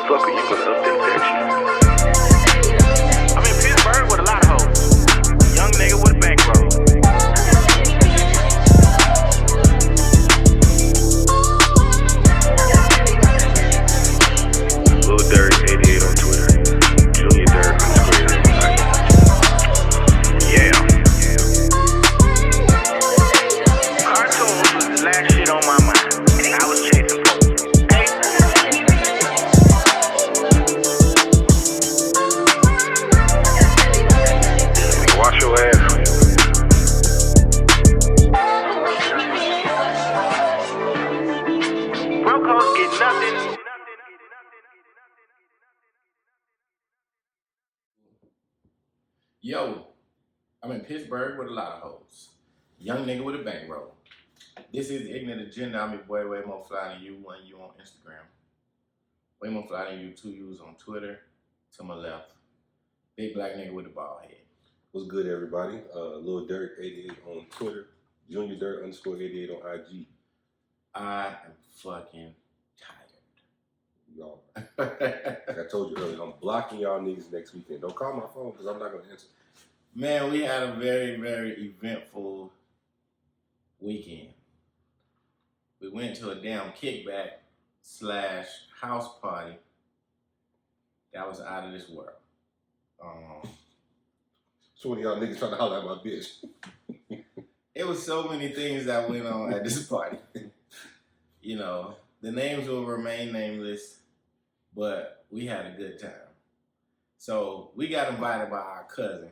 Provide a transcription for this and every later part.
fuck are you gonna update that shit? I'm in Pittsburgh with a lot of hoes. Young nigga with a bankroll. Lil Dirt 88 on Twitter. Junior Dirt _88 on IG. Yeah. Cartoons was the last shit on my mind. I was chasing folks. Hey. Wash your ass. Brocos get nothing. Yo, I'm in Pittsburgh with a lot of hoes. Young nigga with a bankroll. This is Ignant Agenda. I'm your boy, way more fly than you, one you on Instagram. Way more fly than you, 2 U's on Twitter. To my left, big black nigga with a bald head. What's good, everybody? Lil Dirt 88 on Twitter. Junior Dirt _88 on IG. I am fucking tired. Y'all, like I told you earlier, I'm blocking y'all niggas next weekend. Don't call my phone because I'm not gonna answer. Man, we had a very, very eventful weekend. We went to a damn kickback / house party that was out of this world. So one of y'all niggas trying to holler at my bitch. It was so many things that went on at this party. You know, the names will remain nameless, but we had a good time. So we got invited by our cousin.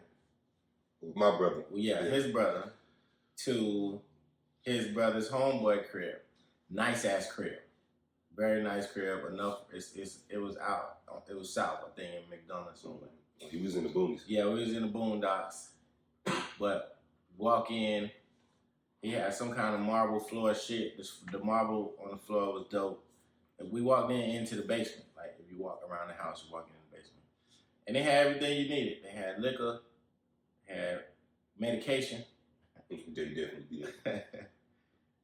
My brother. Yeah, his brother, to his brother's homeboy crib. Nice ass crib. Very nice crib. Enough. It was out. It was south, I think, in McDonald's somewhere. He was in the boonies. Yeah, we was in the boondocks. But walk in, he had some kind of marble floor shit. The marble on the floor was dope. And we walked into the basement. Like, if you walk around the house, you walk in the basement. And they had everything you needed. They had liquor, had medication. They definitely did.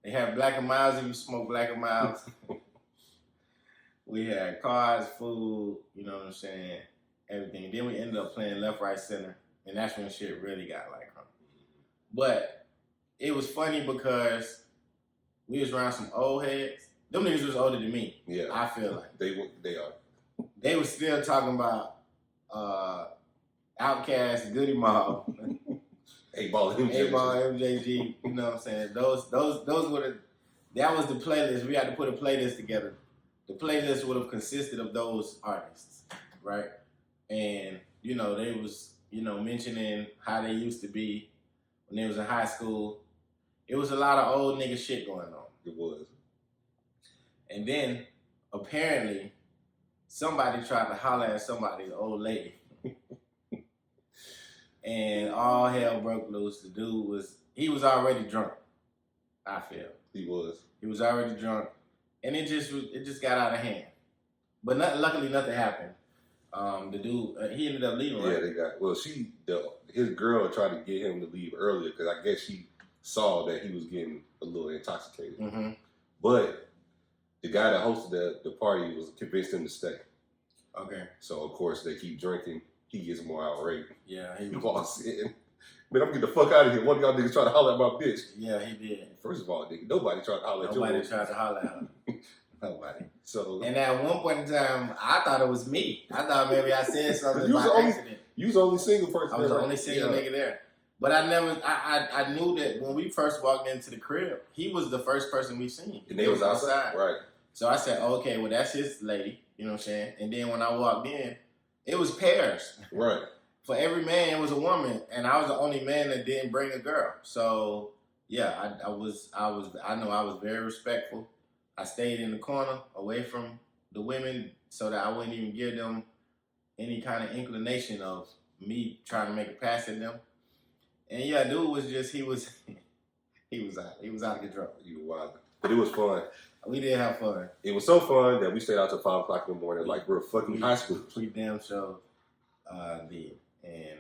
They had Black and Miles if you smoke Black and Miles. We had cars, food, you know what I'm saying, everything. Then we ended up playing left, right, center. And that's when shit really got like crunk. But it was funny because we was around some old heads. Them niggas was older than me. Yeah. I feel like. They are. They was still talking about Outkast, Goody Mob, 8-Ball MJG. 8-Ball MJG, you know what I'm saying? Those were that was the playlist. We had to put a playlist together. The playlist would have consisted of those artists, right? And, you know, they was, you know, mentioning how they used to be when they was in high school. It was a lot of old nigga shit going on. It was. And then, apparently, somebody tried to holler at somebody, an old lady. And all hell broke loose. The dude he was already drunk, I feel. He was. He was already drunk. And it just got out of hand. But luckily nothing happened. The dude, he ended up leaving, right? Yeah, his girl tried to get him to leave earlier because I guess she saw that he was getting a little intoxicated. Mm-hmm. But the guy that hosted the party was convinced him to stay. Okay. So, of course, they keep drinking. He gets more outraged. Yeah, He walks in. Man, I'm getting the fuck out of here. One of y'all niggas trying to holler at my bitch. Yeah, he did. First of all, nigga, nobody tried to holler at you. Nobody tried to holler at him. Nobody. So, and at one point in time, I thought it was me. I thought maybe I said something by accident. You was the only single person. I was the only single nigga there. But I knew that when we first walked into the crib, he was the first person we seen. And they was outside. Right. So I said, okay, well, that's his lady. You know what I'm saying? And then when I walked in, it was pairs. Right. For every man, it was a woman. And I was the only man that didn't bring a girl. So, yeah, I know I was very respectful. I stayed in the corner away from the women so that I wouldn't even give them any kind of inclination of me trying to make a pass at them. And yeah, dude was just, he was out of control. You were wild. But it was fun. We did have fun. It was so fun that we stayed out till 5 o'clock in the morning like we're fucking high school. We damn sure did. And,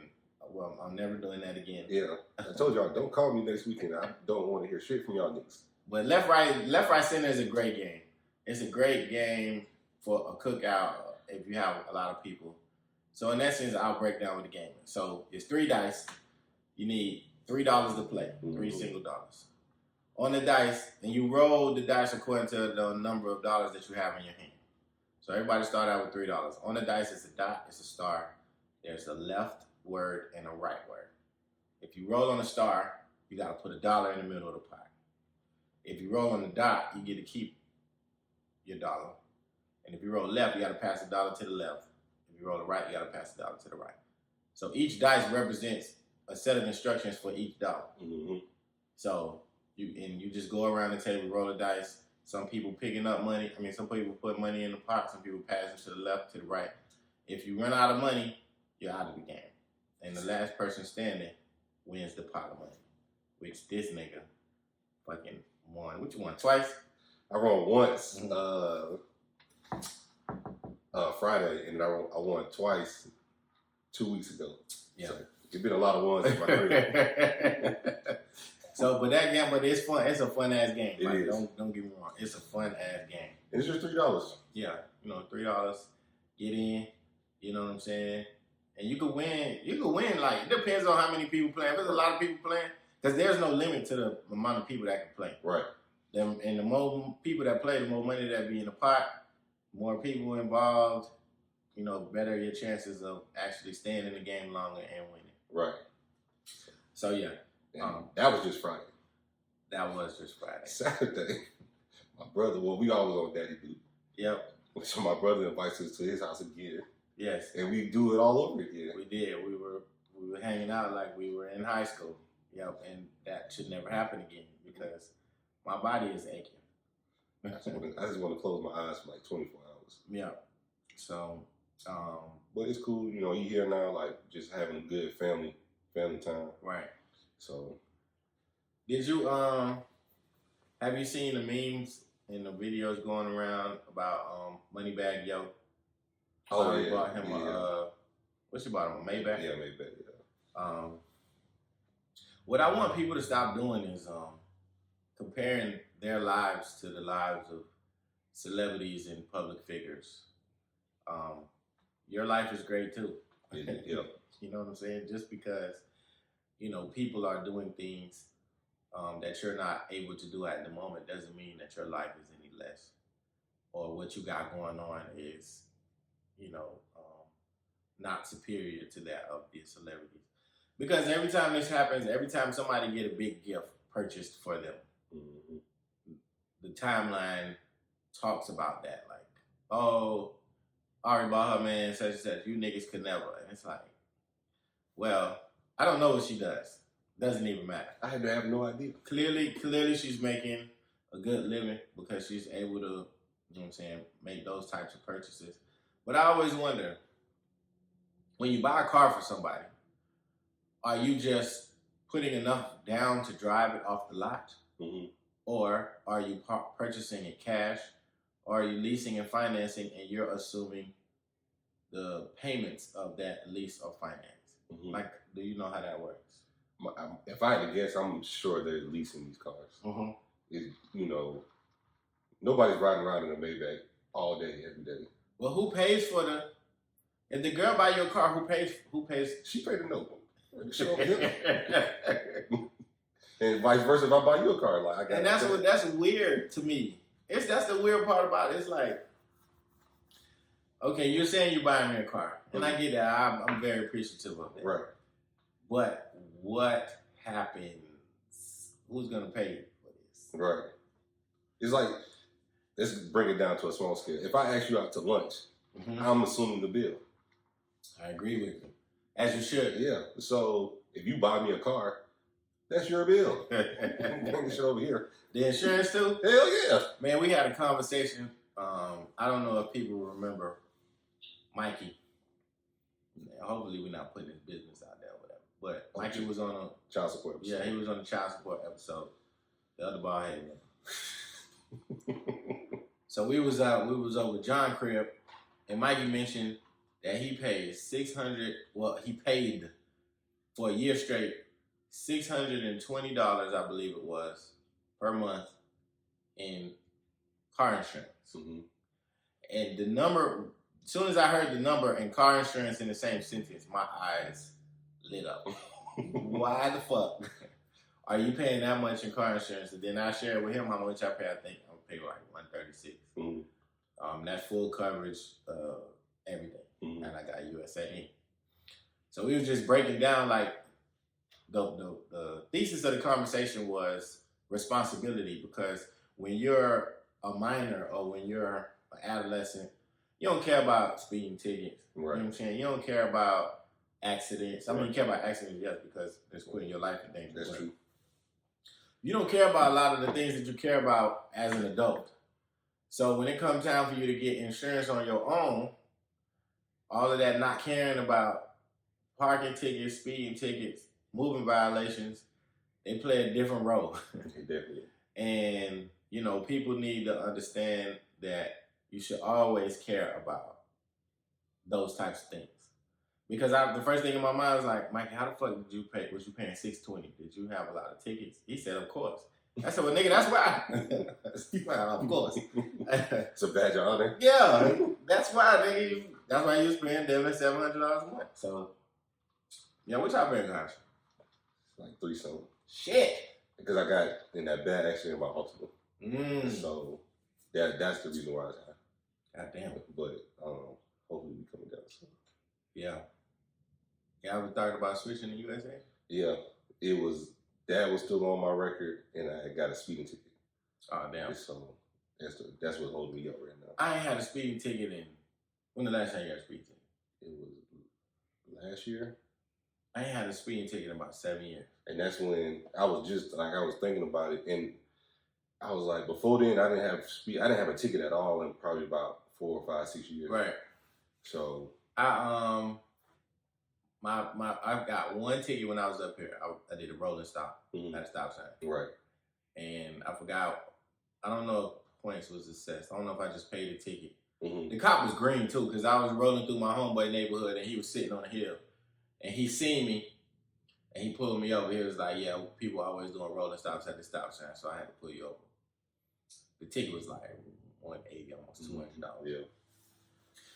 well, I'm never doing that again. Yeah. I told y'all, don't call me next weekend. I don't want to hear shit from y'all niggas. But left, right, center is a great game. It's a great game. for a cookout if you have a lot of people. So in that sense, I'll break down with the game. So it's 3 dice. You need $3 to play, 3 single dollars. On the dice, and you roll the dice according to the number of dollars that you have in your hand. So everybody start out with $3. On the dice, it's a dot, it's a star. There's a left word and a right word. If you roll on a star, you got to put $1 in the middle of the pot. If you roll on the dot, you get to keep your dollar. And if you roll left, you got to pass $1 to the left. If you roll the right, you got to pass $1 to the right. So each dice represents a set of instructions for each dollar. So you just go around the table, roll the dice. Some people picking up money. Some people put money in the pot. Some people pass it to the left, to the right. If you run out of money, you're out of the game. And the last person standing wins the pot of money, which this nigga fucking won. What you won, twice? I won once Friday, and I won twice 2 weeks ago. Yeah. So it's been a lot of ones in my career. But it's fun. It's a fun ass game. It is. Don't get me wrong. It's a fun ass game. And it's just $3. Yeah, $3. Get in. You know what I'm saying? And you could win. Like, it depends on how many people playing. If there's a lot of people playing, because there's no limit to the amount of people that can play. Right. And the more people that play, the more money that be in the pot. More people involved. Better your chances of actually staying in the game longer and winning. Right. So yeah. And that was just Friday. That was just Friday. Saturday, my brother, we always on daddy duty. Yep. So my brother invites us to his house again. Yes. And we do it all over again. We did. We were hanging out like we were in high school. Yep. And that should never happen again because my body is aching. I just want to close my eyes for like 24 hours. Yeah. So, but it's cool, you here now, like just having a good family time. Right. So, did you have you seen the memes and the videos going around about Moneybag Yo? Oh yeah. Bought him what's he bought him? A Maybach? Yeah, Maybach. Yeah. What I want people to stop doing is comparing their lives to the lives of celebrities and public figures. Your life is great too. Yeah. You know what I'm saying? Just because people are doing things that you're not able to do at the moment doesn't mean that your life is any less, or what you got going on is, not superior to that of the celebrities. Because every time this happens, every time somebody get a big gift purchased for them, the timeline talks about that. Like, oh, Ari bought her man such and such. You niggas could never. And it's like, well, I don't know what she does. Doesn't even matter. I have no idea. Clearly she's making a good living because she's able to, make those types of purchases. But I always wonder, when you buy a car for somebody, are you just putting enough down to drive it off the lot? Or are you purchasing it cash? Or are you leasing and financing and you're assuming the payments of that lease or finance? Like, do you know how that works? If I had to guess, I'm sure they're leasing these cars. Nobody's riding around in a Maybach all day, every day. Well, who pays for if the girl buy your car, who pays? She paid the note. And vice versa, if I buy you a car, like that's weird to me. That's the weird part about it. It's like, okay, you're saying you're buying me a car, and I get that. I'm very appreciative of that. Right. But what happens? Who's gonna pay for this? Right. It's like, let's bring it down to a small scale. If I ask you out to lunch, I'm assuming the bill. I agree with you, as you should. Yeah. So if you buy me a car, that's your bill. Bring the shit over here. The insurance too? Hell yeah. Man, we had a conversation. I don't know if people remember Mikey. Hopefully we're not putting his business out there or whatever. But Mikey was on a child support episode. Yeah, he was on the child support episode. The other ball headed him. So we was over John crib, and Mikey mentioned that he paid he paid for a year straight $620, I believe it was, per month in car insurance. And the number, as soon as I heard the number and car insurance in the same sentence, my eyes lit up. Why the fuck are you paying that much in car insurance? And then I shared with him how much I pay. I think I'm paying like $136. That's full coverage, everything, and I got USA. So we was just breaking down like the thesis of the conversation was responsibility, because when you're a minor or when you're an adolescent, you don't care about speeding tickets. Right. You know what I'm saying? You don't care about accidents. I mean, you care about accidents, yes, because it's putting your life in danger. That's true. You don't care about a lot of the things that you care about as an adult. So when it comes time for you to get insurance on your own, all of that not caring about parking tickets, speeding tickets, moving violations, they play a different role. Definitely. And, you know, people need to understand that you should always care about those types of things. Because the first thing in my mind was like, Mike, how the fuck did you pay? Was you paying $620? Did you have a lot of tickets? He said, of course. I said, well, nigga, that's why. Well, of course. It's a badge of honor. Yeah, that's why, nigga. That's why you was paying them $700 a month. So, yeah, what y'all paying, guys? Like 3 something. Shit. Because I got in that bad accident with my Ultima. So that's the reason why it's high. God damn. But hopefully we coming down soon. Yeah. You ever thought about switching to USA? Yeah, that was still on my record, and I got a speeding ticket. Oh damn! So that's what's holding me up right now. I ain't had a speeding ticket in. When the last time you had a speeding ticket? It was last year. I ain't had a speeding ticket in about 7 years. And that's when I was just like I was thinking about it, and I was like, before then I didn't have a ticket at all in probably about 4 or 5, 6 years. Right. So I've got one ticket when I was up here. I did a rolling stop at a stop sign. Right. And I forgot. I don't know if points was assessed. I don't know if I just paid the ticket. Mm-hmm. The cop was green too, because I was rolling through my homeboy neighborhood and he was sitting on a hill, and he seen me, and he pulled me over. He was like, "Yeah, people always doing rolling stops at the stop sign, so I had to pull you over." The ticket was like $180, almost $200. Yeah.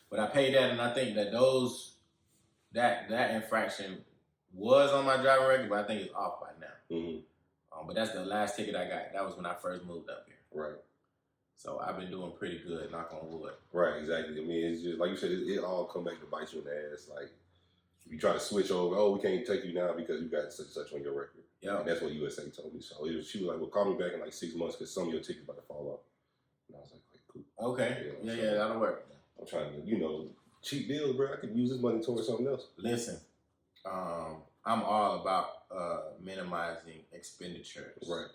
But I paid that, and I think that that infraction was on my driving record, but I think it's off by now. Mm-hmm. But that's the last ticket I got. That was when I first moved up here. Right. So I've been doing pretty good, knock on wood. Right, exactly. I mean, it's just like you said, it all come back to bite you in the ass. Like, if you try to switch over, we can't take you now because you got such and such on your record. Yeah. And that's what USA told me. So she was like, well, call me back in like 6 months because some of your tickets about to fall off. And I was like, cool. Okay. Yeah, that'll work. I'm trying to, cheap deals, bro. I could use this money towards something else. Listen, I'm all about minimizing expenditures. Right.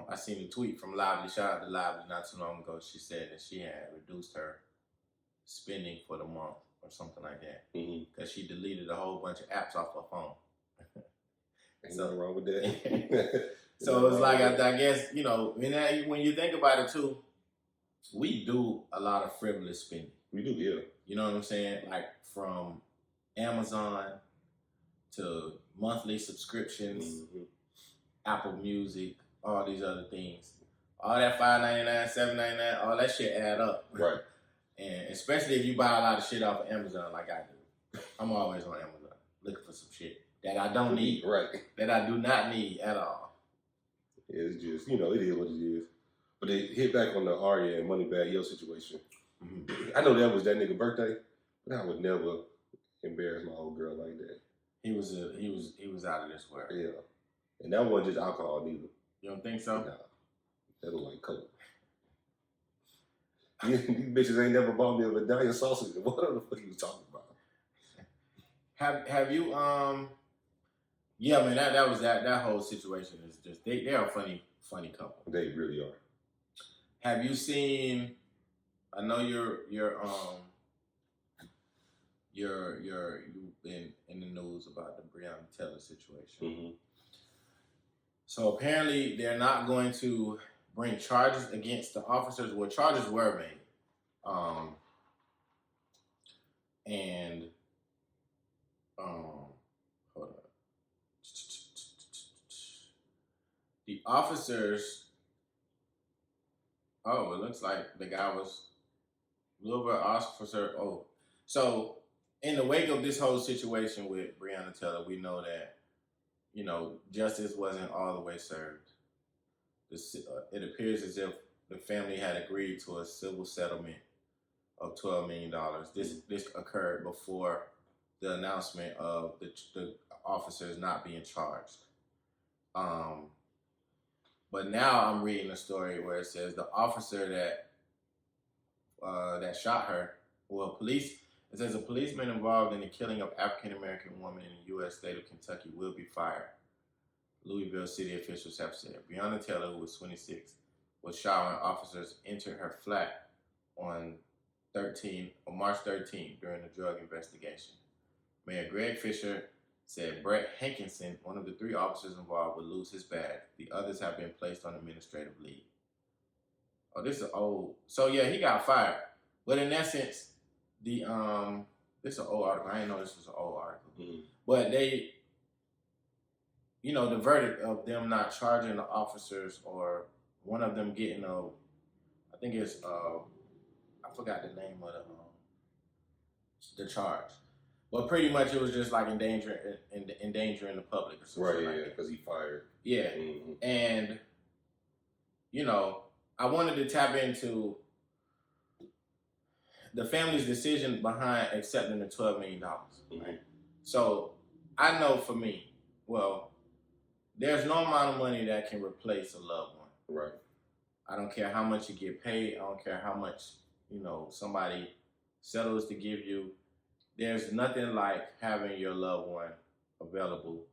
I seen a tweet from Lively, shout out to Lively not too long ago. She said that she had reduced her spending for the month or something like that because she deleted a whole bunch of apps off her phone. Ain't nothing wrong with that. So it's like, I guess, when you think about it too, we do a lot of frivolous spending. We do, yeah. You know what I'm saying? Like from Amazon to monthly subscriptions, Apple Music, all these other things. All that $5.99, $7.99, all that shit add up. Right. And especially if you buy a lot of shit off of Amazon like I do. I'm always on Amazon looking for some shit that I don't need. Right. That I do not need at all. It's just, it is what it is. But they hit back on the Arya and Moneybag Yo situation. I know that was that nigga birthday, but I would never embarrass my old girl like that. He was out of this world. Yeah. And that wasn't just alcohol neither. You don't think so? Nah. That was like coke. These bitches ain't never bought me a medallion sausage. What the fuck you was talking about? Have you yeah, man, that whole situation is just they are a funny couple. They really are. Have you seen, I know you've been in the news about the Breonna Taylor situation. So apparently they're not going to bring charges against the officers. Well, charges were made. Hold on. The officers, it looks like the guy was Louisville officer. Oh, so in the wake of this whole situation with Breonna Taylor, we know that justice wasn't all the way served. It appears as if the family had agreed to a civil settlement of $12 million. This occurred before the announcement of the officers not being charged. But now I'm reading a story where it says the officer that shot her, it says a policeman involved in the killing of African-American woman in the U.S. state of Kentucky will be fired. Louisville city officials have said. Breonna Taylor, who was 26, was shot when officers entered her flat on March 13 during a drug investigation. Mayor Greg Fisher said Brett Hankinson, one of the 3 officers involved, would lose his badge. The others have been placed on administrative leave. Oh, this is old. So yeah, he got fired. But in essence, this is an old article. I didn't know this was an old article. Mm-hmm. But they, the verdict of them not charging the officers, or one of them getting I think it's I forgot the name of the charge. But pretty much it was just like endangering the public or something. Right, like yeah, because he fired. Yeah. Mm-hmm. And, I wanted to tap into the family's decision behind accepting the $12 million. Mm-hmm. Right? So I know for me, there's no amount of money that can replace a loved one. Right. I don't care how much you get paid. I don't care how much, somebody settles to give you. There's nothing like having your loved one available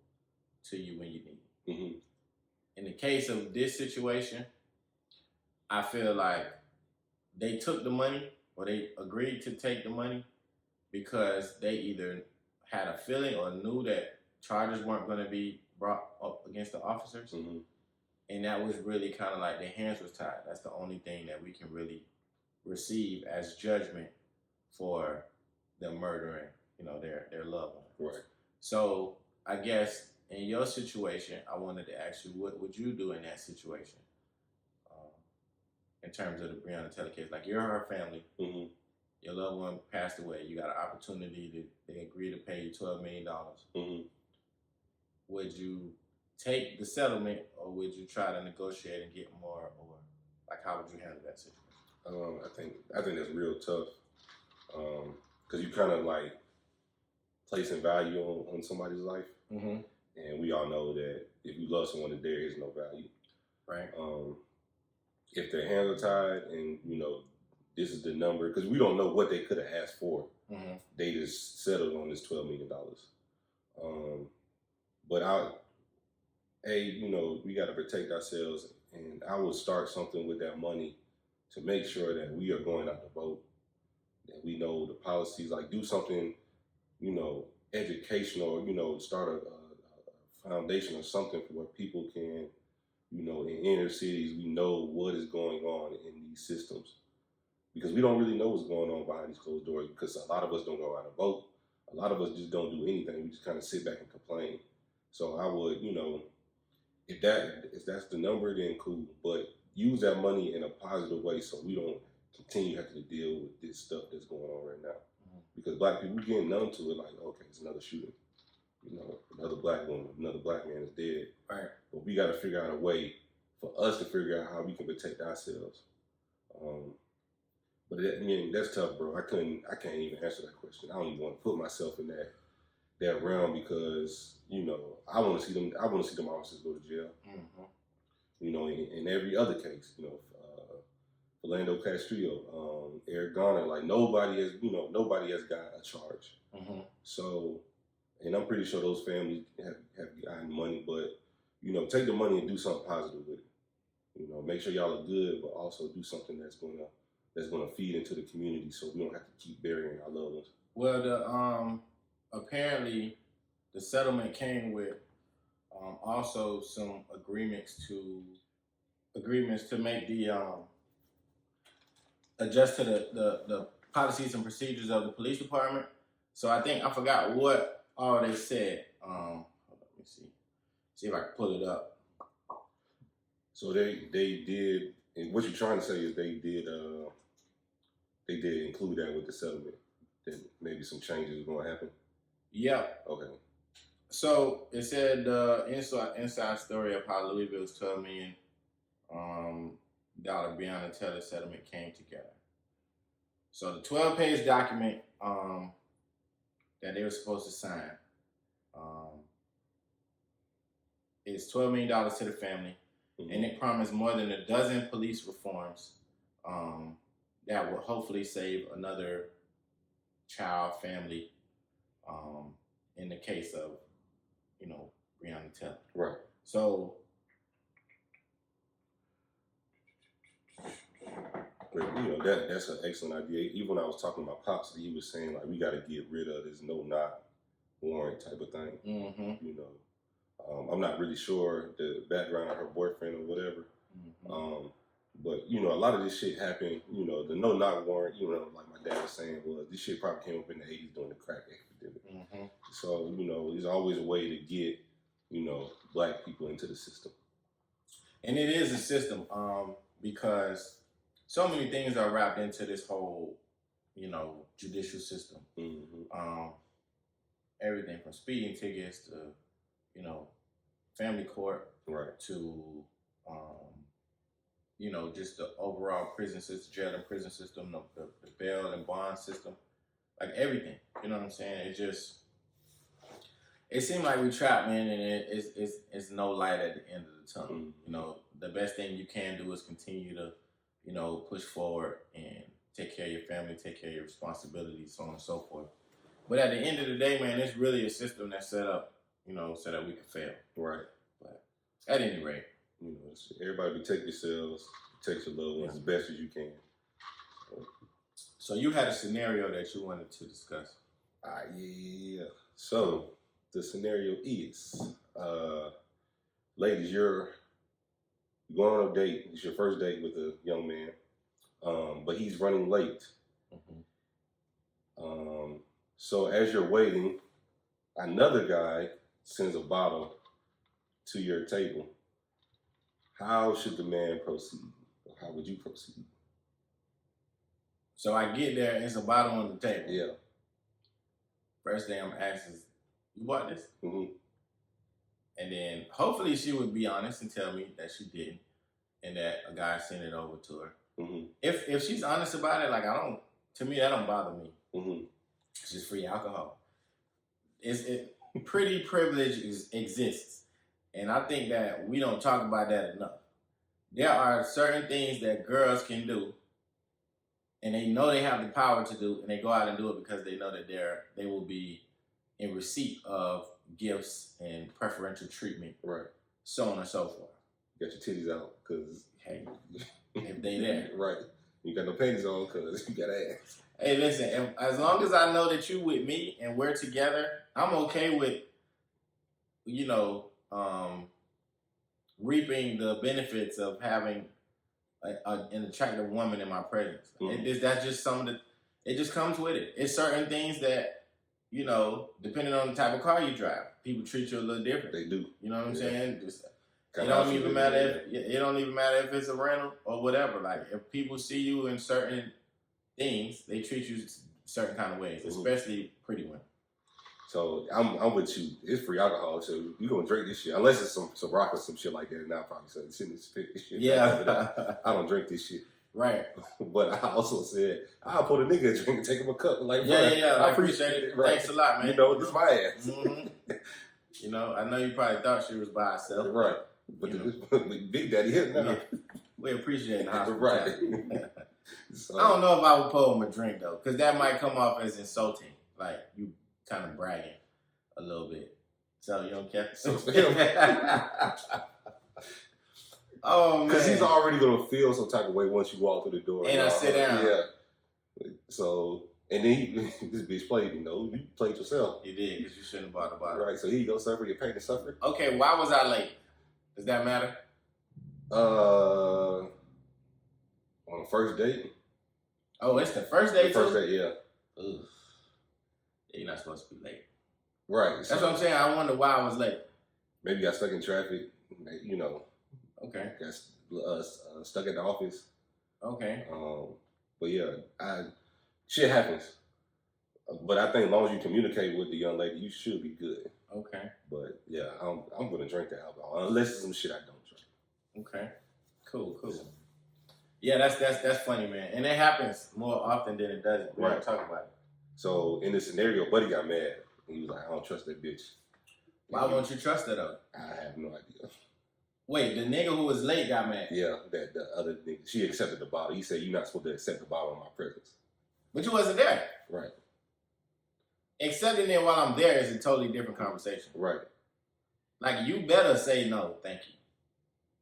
to you when you need it. Mm-hmm. In the case of this situation, I feel like they took the money, or they agreed to take the money, because they either had a feeling or knew that charges weren't going to be brought up against the officers. Mm-hmm. And that was really kind of like their hands was tied. That's the only thing that we can really receive as judgment for them murdering, their loved one. Right. So I guess in your situation, I wanted to ask you, what would you do in that situation? In terms of the Breonna Taylor case, like you're her family, mm-hmm. your loved one passed away, you got an opportunity they agree to pay you $12 million. Mm-hmm. Would you take the settlement, or would you try to negotiate and get more, or like how would you handle that situation? I think that's real tough, because you kind of like placing value on somebody's life, mm-hmm. and we all know that if you love someone, that there is no value. Right. If their hands are tied, and this is the number, because we don't know what they could have asked for. Mm-hmm. They just settled on this $12 million. But we got to protect ourselves, and I would start something with that money to make sure that we are going out to vote, that we know the policies, like do something, educational, start a foundation or something for where people can, in inner cities, we know what is going on in these systems, because we don't really know what's going on behind these closed doors, because a lot of us don't go out and vote. A lot of us just don't do anything. We just kind of sit back and complain. So I would, if that's the number, then cool. But use that money in a positive way, so we don't continue having to deal with this stuff that's going on right now. Mm-hmm. Because Black people, we getting numb to it. Like, okay, it's another shooting. Another Black woman, another Black man is dead. Right. But we got to figure out a way for us to figure out how we can protect ourselves. But that's tough, bro. I can't even answer that question. I don't even want to put myself in that realm, because I want to see them officers go to jail. Mm-hmm. In every other case, Philando Castile, Eric Garner, like nobody has got a charge. Mm-hmm. So, and I'm pretty sure those families have gotten money, but take the money and do something positive with it. Make sure y'all are good, but also do something that's gonna feed into the community, so we don't have to keep burying our loved ones. Well, apparently the settlement came with also some agreements to make the adjust to the policies and procedures of the police department. So I forgot what all they said. Hold on, let me see if I can pull it up. So they did, and what you're trying to say is they did they did include that with the settlement. That maybe some changes are going to happen. Yeah. Okay. So it said the inside story of how Louisville's $12 million Breonna Taylor settlement came together. So the 12-page document that they were supposed to sign is $12 million to the family, and it promised more than a dozen police reforms that will hopefully save another child, family, in the case of, Breonna Taylor. Right. So, but, that's an excellent idea. Even when I was talking about Pops, he was saying, like, we got to get rid of this no-knock warrant type of thing. Mm-hmm. I'm not really sure the background of her boyfriend or whatever. Mm-hmm. But, a lot of this shit happened, the no-knock warrant, like my dad was saying, this shit probably came up in the 80s during the crack epidemic. Mm-hmm. So, there's always a way to get, black people into the system. And it is a system because so many things are wrapped into this whole, judicial system. Mm-hmm. Everything from speeding tickets to, family court, right, to, just the overall prison system, jail and prison system, the bail and bond system, like everything. You know what I'm saying? It seemed like we trapped, man, and it's no light at the end of the tunnel. Mm-hmm. The best thing you can do is continue to, push forward and take care of your family, take care of your responsibilities, so on and so forth. But at the end of the day, man, it's really a system that's set up, so that we can fail. Right. But at any rate, everybody protect yourselves, protect your loved ones as best as you can. So you had a scenario that you wanted to discuss. Yeah. So the scenario is, ladies, you're going on a date. It's your first date with a young man, but he's running late. Mm-hmm. So as you're waiting, another guy sends a bottle to your table. How should the man proceed? Or how would you proceed? So I get there, and it's a bottle on the table. Yeah. First thing I'm asking is, you bought this? Mm-hmm. And then hopefully she would be honest and tell me that she didn't, and that a guy sent it over to her. Mm-hmm. If she's honest about it, to me that don't bother me. Mm-hmm. It's just free alcohol. Pretty privilege exists, and I think that we don't talk about that enough. There are certain things that girls can do, and they know they have the power to do, and they go out and do it because they know that they will be in receipt of gifts and preferential treatment, right? So on and so forth. You got your titties out because if they there, right? You got no panties on because you got ass. Hey, listen, as long as I know that you with me and we're together, I'm okay with, reaping the benefits of having an attractive woman in my presence. Mm-hmm. That's just something that, it just comes with it. It's certain things that, depending on the type of car you drive, people treat you a little different. They do. You know what I'm saying? It don't even matter if it's a rental or whatever. Like, if people see you in certain things, they treat you certain kind of ways, especially pretty women. So I'm with you. It's free alcohol, so you gonna drink this shit unless it's some rock or some shit like that. And I'll probably say it's in this shit. Yeah, I don't drink this shit. Right. But I also said I'll put a nigga a drink and take him a cup. Like, yeah. I appreciate it. Right. Thanks a lot, man. This is my ass. Mm-hmm. I know you probably thought she was by herself. Right. But Big Daddy here now. We appreciate the hospitality. Right. So, I don't know if I would pour him a drink though, because that might come off as insulting, like you kind of bragging a little bit. So you don't care. Oh man, because he's already gonna feel some type of way once you walk through the door. And I sit down. Yeah. So and then this bitch played. You played yourself. You did, because you shouldn't have bought the bottle. Right. So here you go, suffer your pain and suffer. Okay. Why was I late? Does that matter? On the first date. Oh, it's the first date. First date, yeah. Ugh. Yeah, you're not supposed to be late. Right. That's what I'm saying. I wonder why I was late. Maybe got stuck in traffic. Okay. Got stuck at the office. Okay. But yeah, shit happens. But I think as long as you communicate with the young lady, you should be good. Okay. But yeah, I'm gonna drink the alcohol unless it's some shit I don't drink. Okay. Cool. Yeah, that's funny, man, and it happens more often than it doesn't. We don't talk about it. So in this scenario, Buddy got mad. And he was like, "I don't trust that bitch." Why won't you trust her though? I have no idea. Wait, the nigga who was late got mad. Yeah, that the other nigga, she accepted the bottle. He said, "You're not supposed to accept the bottle in my presence." But you wasn't there. Right. Accepting it while I'm there is a totally different conversation. Right. Like, you better say no, thank you.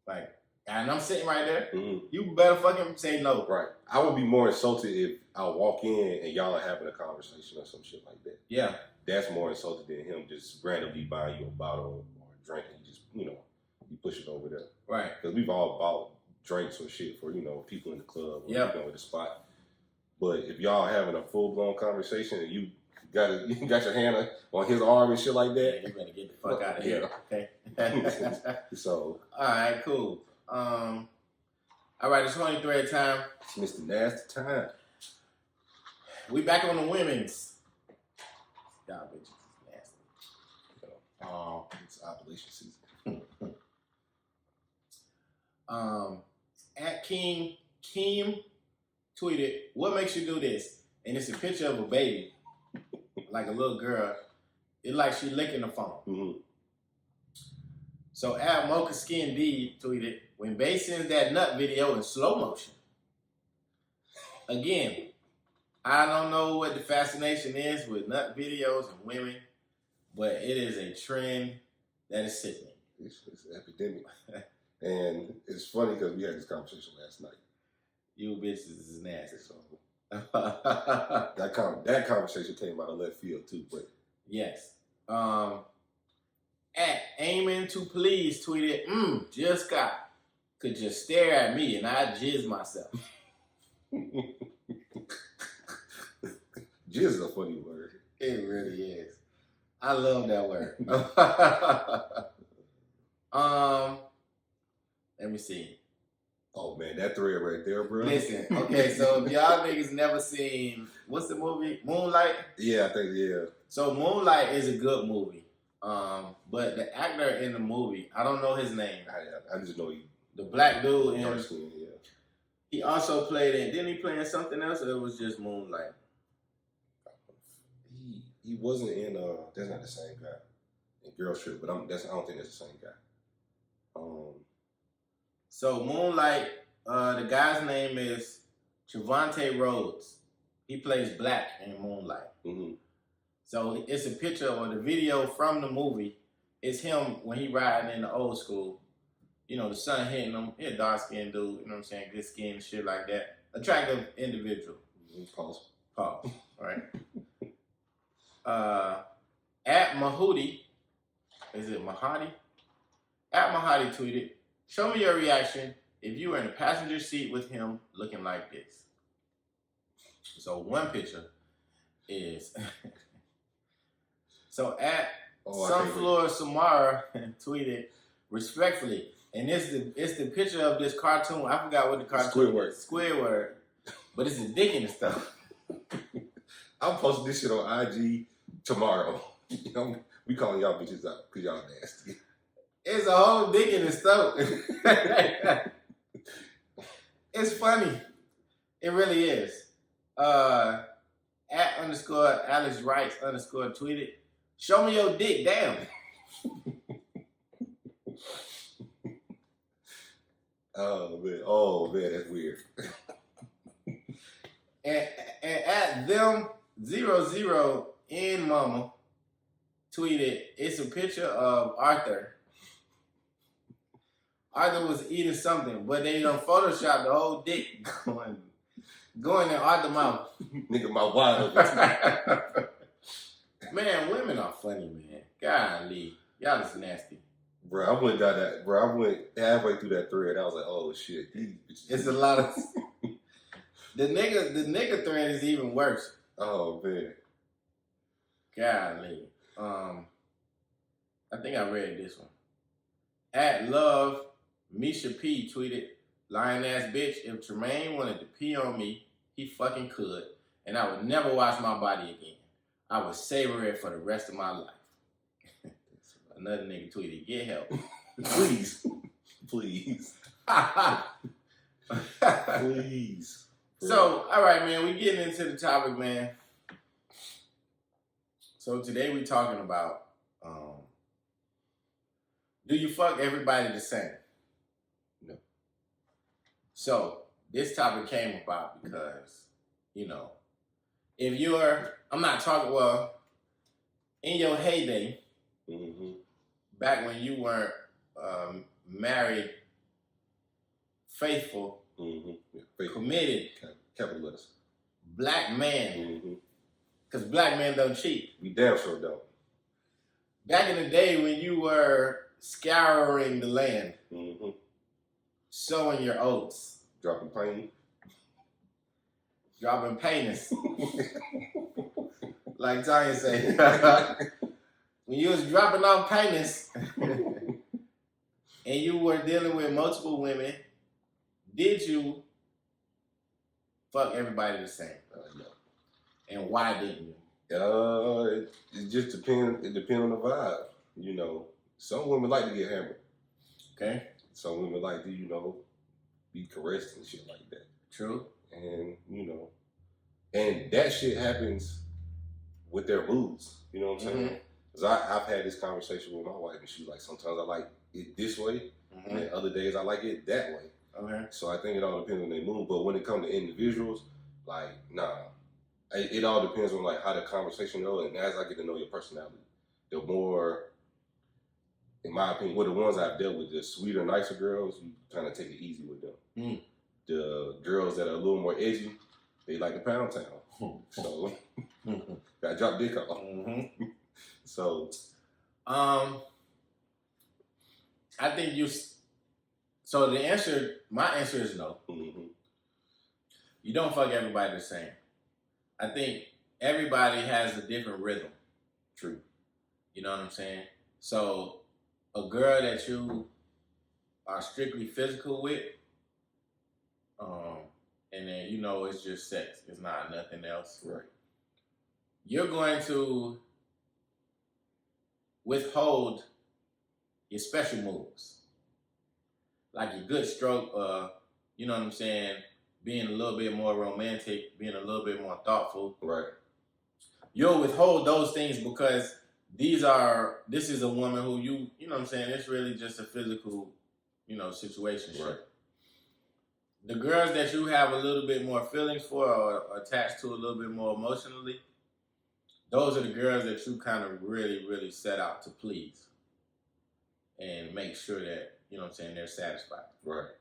Like, and I'm sitting right there. Mm-hmm. You better fucking say no. Right. I would be more insulted if I walk in and y'all are having a conversation or some shit like that. Yeah. That's more insulted than him just randomly buying you a bottle or a drink and you just, you push it over there. Right. Because we've all bought drinks or shit for, people in the club or, at the spot. But if y'all having a full-blown conversation and you got your hand on his arm and shit like that, you better get the fuck out of here. Okay. So. All right, cool. All right, it's 23 time. It's Mr. Nasty time. We back on the women's. Y'all bitches is nasty. It's ovulation season. At Keem tweeted, "What makes you do this?" And it's a picture of a baby, like a little girl. It's like she licking the phone. Mm-hmm. So at Mocha Skin D tweeted, "When Bae sends that nut video in slow motion." Again, I don't know what the fascination is with nut videos and women, but it is a trend that is sickening. It's an epidemic. And it's funny because we had this conversation last night. You bitches is nasty. So that conversation came out of left field too, but yes. At Aiming to Please tweeted, just got could just stare at me and I jizz myself. Jizz is a funny word. It really is. I love that word. Let me see. Oh man, that thread right there, bro. Listen, okay, so if y'all niggas never seen, what's the movie? Moonlight? Yeah, I think, yeah. So Moonlight is a good movie. But the actor in the movie, I don't know his name. I just know he. The black dude in dark skin, yeah. He also played in, didn't he play in something else or it was just Moonlight? He wasn't in that's not the same guy. In Girl Trip, but I don't think that's the same guy. So Moonlight, the guy's name is Trevante Rhodes. He plays Black in Moonlight. Mm-hmm. So it's a picture or the video from the movie. It's him when he riding in the old school. The sun hitting him. He a dark skinned dude, you know what I'm saying? Good skin and shit like that. Attractive individual. Pause. Right? At Mahudi, is it Mahadi? At Mahadi tweeted, "Show me your reaction if you were in a passenger seat with him looking like this." So one picture is so at Sunflower Samara tweeted, "Respectfully," and it's the picture of this cartoon. I forgot what the cartoon is. Squidward, but it's a dick in the stuff. I'm posting this shit on IG tomorrow. We calling y'all bitches out because y'all nasty. It's a whole dick in the stuff. It's funny. It really is. At _ Alex Wright _ tweeted, "Show me your dick, damn." Oh man, that's weird. and at them 00 in mama tweeted, "It's a picture of Arthur. Arthur was eating something, but they Photoshop the whole dick going in Arthur's mouth." Nigga, my wild. Man, women are funny, man. Golly, y'all is nasty. Bro, I went down that. Bro, I went halfway through that thread. I was like, "Oh shit, it's a lot of." The nigga thread is even worse. Oh man. Golly. I think I read this one. At Love, Misha P tweeted, "Lying ass bitch, if Tremaine wanted to pee on me, he fucking could, and I would never wash my body again. I would savor it for the rest of my life. Another nigga tweeted, get help. Please. Please. Please. So, all right, man, we getting into the topic, man. So today we talking about, do you fuck everybody the same? No. So this topic came about because, if I'm not talking, well, in your heyday, back when you weren't married, faithful, committed, capital letters, black man, because black men don't cheat. We damn sure don't. Back in the day when you were scouring the land, sowing your oats, dropping pain, dropping penis, like Tanya said. When you was dropping off penis and you were dealing with multiple women, did you fuck everybody the same? No. And why didn't you? It just depends. It depends on the vibe. Some women like to get hammered. Okay. Some women like to, be caressed and shit like that. True. And and that shit happens with their moods. You know what I'm saying? Because I've had this conversation with my wife, and she's like, sometimes I like it this way, and other days I like it that way. Okay. So I think it all depends on their mood. But when it comes to individuals, like, nah. It all depends on like how the conversation goes, and as I get to know your personality, the more, in my opinion, the ones I've dealt with, the sweeter, nicer girls, you kind of take it easy with them. The girls that are a little more edgy, they like the pound town, so got drop dick on. So, I think you. So my answer is no. You don't fuck everybody the same. I think everybody has a different rhythm. True. You know what I'm saying? So a girl that you are strictly physical with, and then it's just sex. It's not nothing else. Right. You're going to withhold your special moves. Like your good stroke, you know what I'm saying? Being a little bit more romantic, being a little bit more thoughtful. Right. You'll withhold those things because this is a woman who you know what I'm saying, it's really just a physical, situation. Right. The girls that you have a little bit more feelings for or attached to a little bit more emotionally, those are the girls that you kind of really, really set out to please and make sure that, they're satisfied. Right.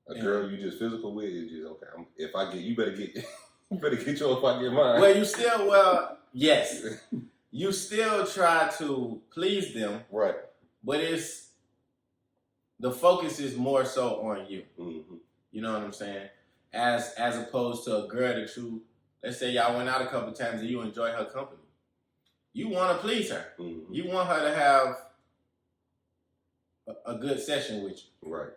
A girl you just physical with is just okay. If I get, you better get yours if I get mine. Well, yes, you still try to please them, right? But the focus is more so on you. You know what I'm saying? As opposed to a girl that let's say y'all went out a couple times and you enjoy her company. You want to please her. You want her to have a good session with you, right?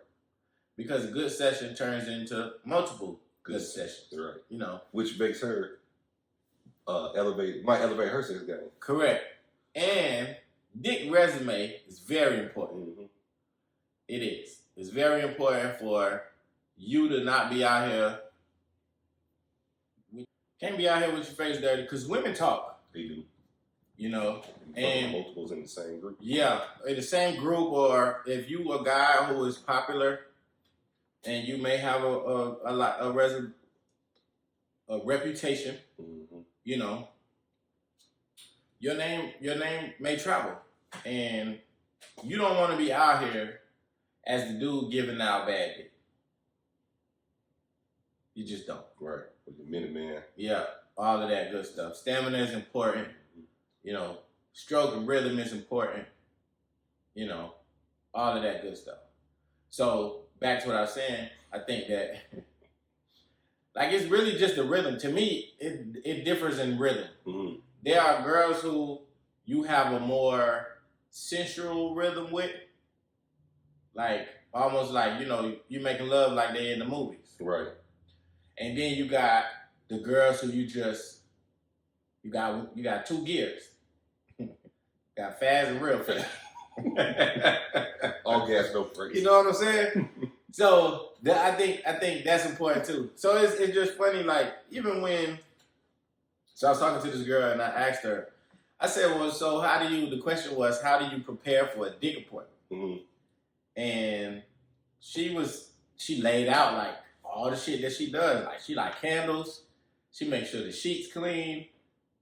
Because a good session turns into multiple good sessions. Right. Which makes her might elevate her sex game. Correct. And dick resume is very important. It is. It's very important for you to not be out here. Can't be out here with your face dirty because women talk. They do. And multiples in the same group. Yeah, in the same group, or if you a guy who is popular. And you may have a reputation, your name may travel, and you don't want to be out here as the dude giving out bad dick. You just don't. Right. With the Minuteman. Yeah, all of that good stuff. Stamina is important. Stroke and rhythm is important. All of that good stuff. So back to what I was saying, I think that it's really just the rhythm. To me, it differs in rhythm. There are girls who you have a more sensual rhythm with, like almost like you making love like they in the movies. Right. And then you got the girls who you got two gears. Got fast and real fast. All gas, no brakes. You know what I'm saying? So I think that's important too. So it's just funny, like even when. So I was talking to this girl and I asked her. I said, "Well, so the question was, how do you prepare for a dick appointment?" Mm-hmm. And she laid out like all the shit that she does. Like she like candles. She makes sure the sheets clean.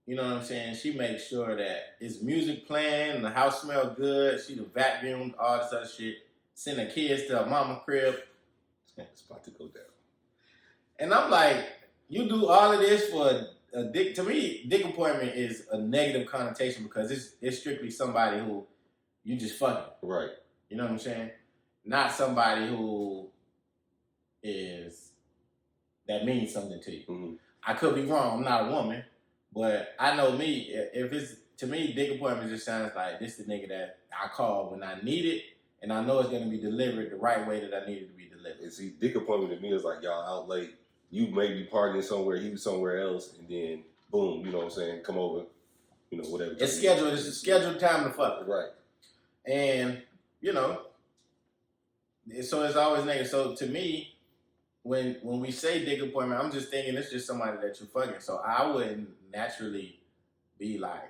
You know what I'm saying? She makes sure that it's music playing and the house smells good. She the vacuumed, all this other shit. Send her kids to her mama crib. It's about to go down. And I'm like, you do all of this for a dick? To me, dick appointment is a negative connotation because it's strictly somebody who you just fucking. Right. You know what I'm saying? Not somebody who that means something to you. Mm-hmm. I could be wrong. I'm not a woman. But I know me, if it's, to me, dick appointment just sounds like this the nigga that I call when I need it, and I know it's going to be delivered the right way that I need it to be delivered. And see, dick appointment to me is like y'all out late. You may be partying somewhere, he was somewhere else, and then boom, you know what I'm saying, come over, you know, whatever. It's scheduled. It's a scheduled time to fuck. Right. And, you know, so it's always negative. So to me, when we say dick appointment, I'm just thinking it's just somebody that you're fucking. So I wouldn't naturally be like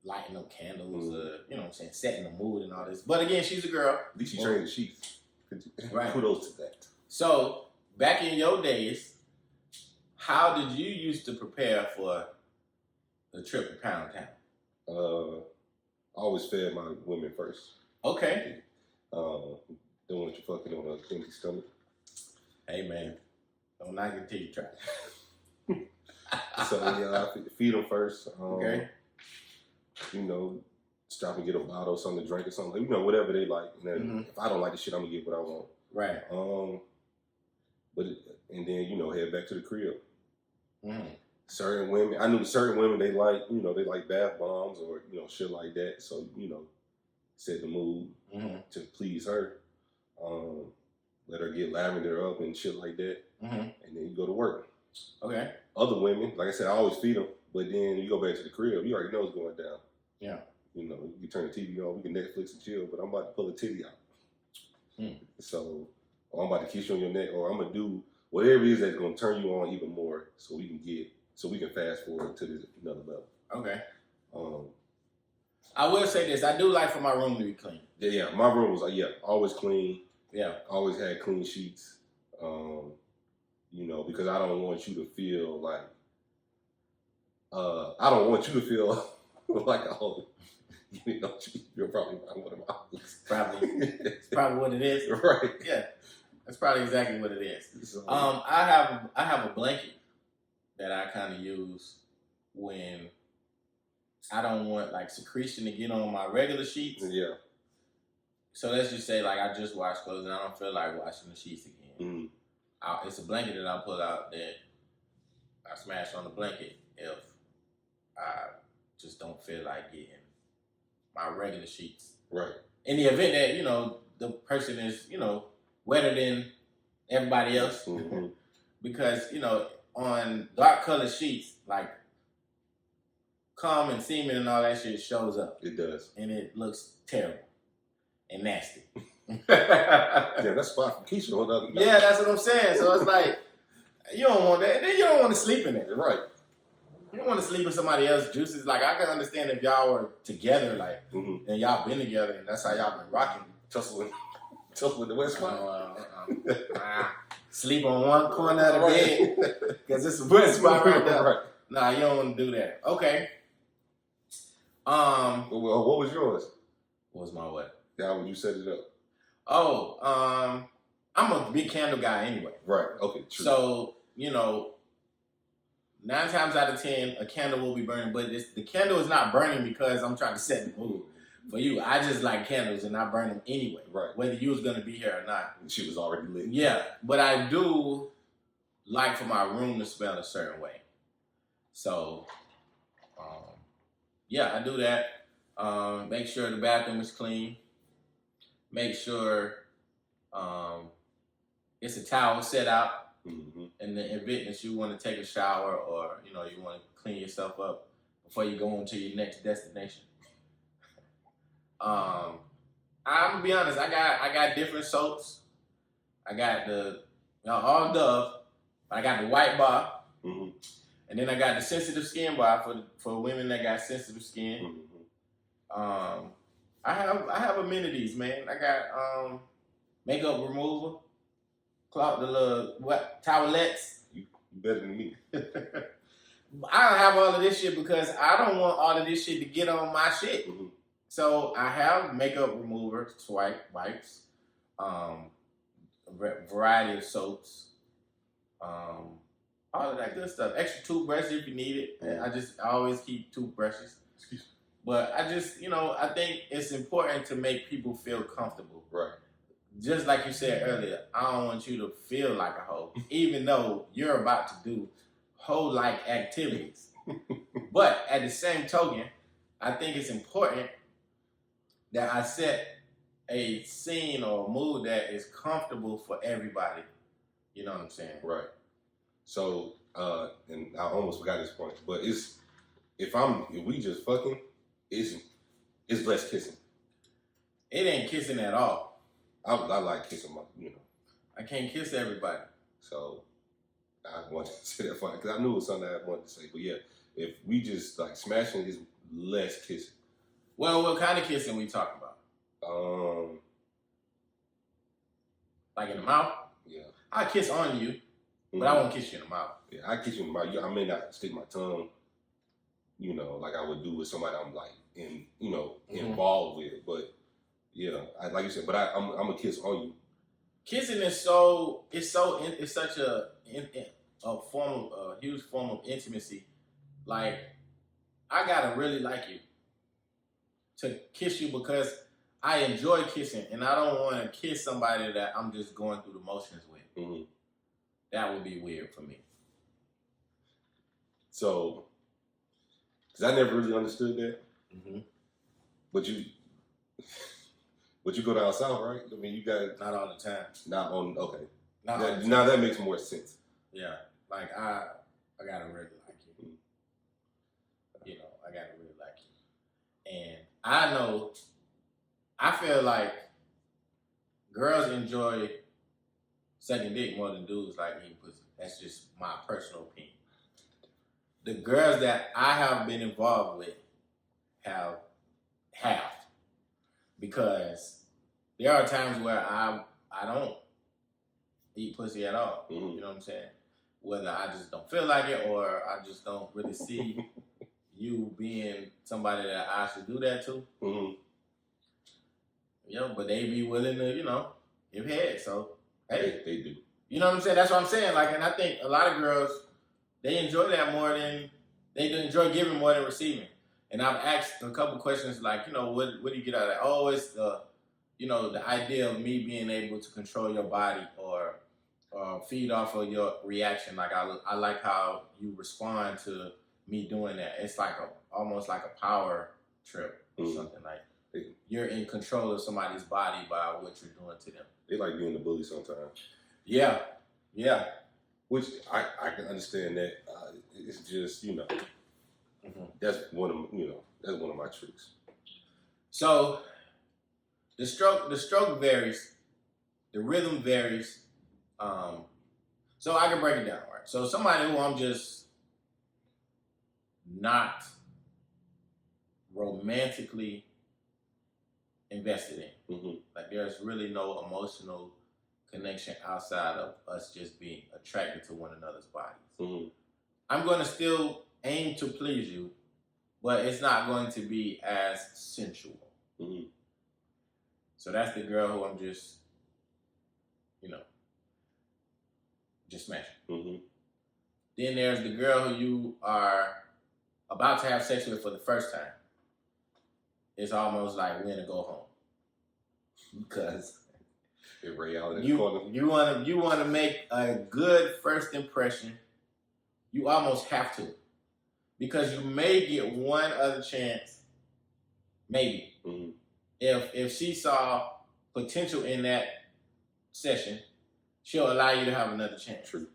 lighting up candles or, you know what I'm saying, setting the mood and all this. But again, she's a girl. At least she trained the sheets. Right. Kudos to that. So back in your days, how did you used to prepare for the trip to Pound Town? I always fed my women first. Okay. Don't want you fucking on an empty stomach. Hey man, don't knock it till you try. So yeah, I feed them first. Okay. You know, stop and get a bottle or something to drink or something. You know, whatever they like. And then if I don't like the shit, I'm gonna get what I want. Right. And then you know, head back to the crib. Mm. Certain women, I knew certain women they like bath bombs or you know shit like that. So you know, set the mood to please her. Let her get lavender up and shit like that, and then you go to work. Okay. Other women, like I said, I always feed them, but then you go back to the crib, you already know what's going down. Yeah. You know, you turn the TV on, we can Netflix and chill, but I'm about to pull a titty out. So, or I'm about to kiss you on your neck, or I'm gonna do whatever it is that's gonna turn you on even more, so we can fast forward to this another level. Okay. I will say this: I do like for my room to be clean. Yeah, my room was always clean. Yeah. Always had clean sheets. You know, because I don't want you to feel like like you know, you're probably not one of my house. Probably. It's probably what it is. Right. Yeah. That's probably exactly what it is. So, I have a blanket that I kind of use when I don't want like secretion to get on my regular sheets. Yeah. So let's just say like I just washed clothes and I don't feel like washing the sheets again. It's a blanket that I pull out that I smash on the blanket if I just don't feel like getting my regular sheets. Right. In the event that, you know, the person is, you know, wetter than everybody else. Because, you know, on dark colored sheets, like cum and semen and all that shit shows up. It does. And it looks terrible and nasty. Yeah, that's spot from Keisha on the other guy. Yeah, that's what I'm saying. So it's like, you don't want that. Then you don't want to sleep in it. Right. You don't want to sleep in somebody else's juices. Like, I can understand if y'all were together, like, and y'all been together, and that's how y'all been rocking. Tussling the West spot. Sleep on one corner of the bed, because it's a wet spot right there. Right. Nah, you don't want to do that. Okay. Well, what was yours? What was my what? Yeah, when you set it up. Oh, I'm a big candle guy anyway. Right. Okay. True. So, you know, 9 times out of 10, a candle will be burning, but the candle is not burning because I'm trying to set the mood for you. I just like candles and I burn them anyway. Right. Whether you was going to be here or not. She was already lit. Yeah. But I do like for my room to smell a certain way. So, yeah, I do that. Make sure the bathroom is clean. Make sure it's a towel set out. in the event that you want to take a shower or you want to clean yourself up before you go on to your next destination. I'm gonna be honest. I got different soaps. I got the all Dove. I got the white bar, and then I got the sensitive skin bar for women that got sensitive skin. I have amenities, man. I got makeup remover, the little towelettes. You better than me. I don't have all of this shit because I don't want all of this shit to get on my shit. So I have makeup remover, wipes, variety of soaps, all of that good stuff. Extra toothbrushes if you need it. I always keep toothbrushes. But I just, I think it's important to make people feel comfortable. Right. Just like you said earlier, I don't want you to feel like a hoe, even though you're about to do hoe-like activities. But at the same token, I think it's important that I set a scene or a mood that is comfortable for everybody. You know what I'm saying? Right. So, and I almost forgot this point, but if we just fucking, it's less kissing. It ain't kissing at all. I like kissing I can't kiss everybody. So I wanted to say that because I knew it was something I wanted to say. But yeah, if we just like smashing is less kissing. Well, what kind of kissing we talking about? Like in the mouth? Yeah. I kiss on you, but I won't kiss you in the mouth. Yeah, I kiss you in the mouth. I may not stick my tongue, like I would do with somebody I'm like involved with. But yeah, like you said, but I'm gonna kiss on you. Kissing is such a huge form of intimacy. Like I gotta really like you to kiss you because I enjoy kissing, and I don't want to kiss somebody that I'm just going through the motions with. That would be weird for me. So, because I never really understood that. But you go down south, right? I mean, you got not all the time. Not on okay. Not all the time. Now that makes more sense. Yeah, like I gotta really like you. I gotta really like you, and I feel like girls enjoy sucking dick more than dudes like eating pussy. That's just my personal opinion. The girls that I have been involved with have because there are times where I don't eat pussy at all. You know what I'm saying? Whether I just don't feel like it or I just don't really see you being somebody that I should do that to. But they be willing to, give head. So, hey. They do. You know what I'm saying? That's what I'm saying. Like, and I think a lot of girls, they enjoy that more than, they enjoy giving more than receiving. And I've asked a couple questions like, what do you get out of that? Oh, it's the idea of me being able to control your body or feed off of your reaction. Like, I like how you respond to me doing that. It's like almost like a power trip or something like you're in control of somebody's body by what you're doing to them. They like being the bully sometimes. Yeah. Which I can understand that. It's just that's one of my tricks. So the stroke varies, the rhythm varies. So I can break it down, right? So somebody who I'm just not romantically invested in. Like there's really no emotional connection outside of us just being attracted to one another's bodies. I'm going to still aim to please you, but it's not going to be as sensual. So that's the girl who I'm just, just smashing. Then there's the girl who you are about to have sex with for the first time. It's almost like we're gonna go home because you want to make a good first impression. You almost have to, because you may get one other chance, maybe. If she saw potential in that session, she'll allow you to have another chance. True.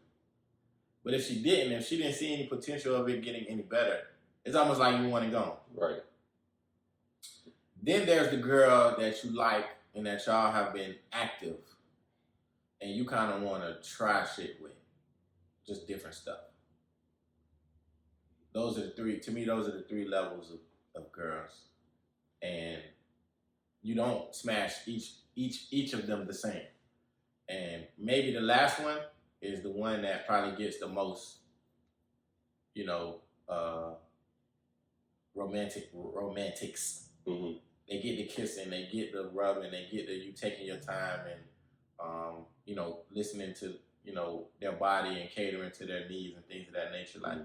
But if she didn't see any potential of it getting any better, it's almost like you want it gone. Right. Then there's the girl that you like and that y'all have been active and you kind of want to try shit with. Just different stuff. Those are the three levels of girls. And you don't smash each of them the same. And maybe the last one is the one that probably gets the most, romantics. Mm-hmm. They get the kissing, they get the rubbing, they get the you taking your time and listening to their body and catering to their needs and things of that nature. Like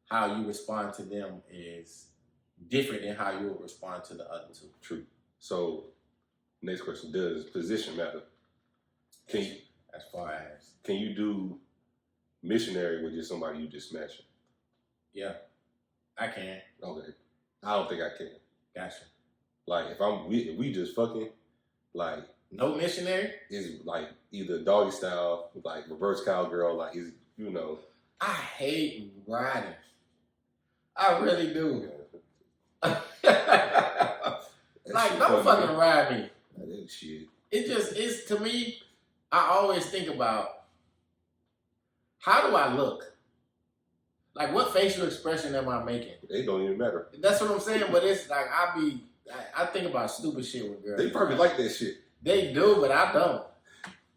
how you respond to them is different than how you would respond to the other two. True. So next question: does position matter? As far as can you do missionary with just somebody you just smashing? Yeah, I can. Okay, I don't think I can. Gotcha. Like if we just fucking like no missionary is like either doggy style, like reverse cowgirl, like is I hate riding. I really do. Like don't fucking ride me. That shit. It's to me. I always think about how do I look? Like what facial expression am I making? It don't even matter. That's what I'm saying. But it's like I think about stupid shit with girls. They probably like that shit. They do, but I don't.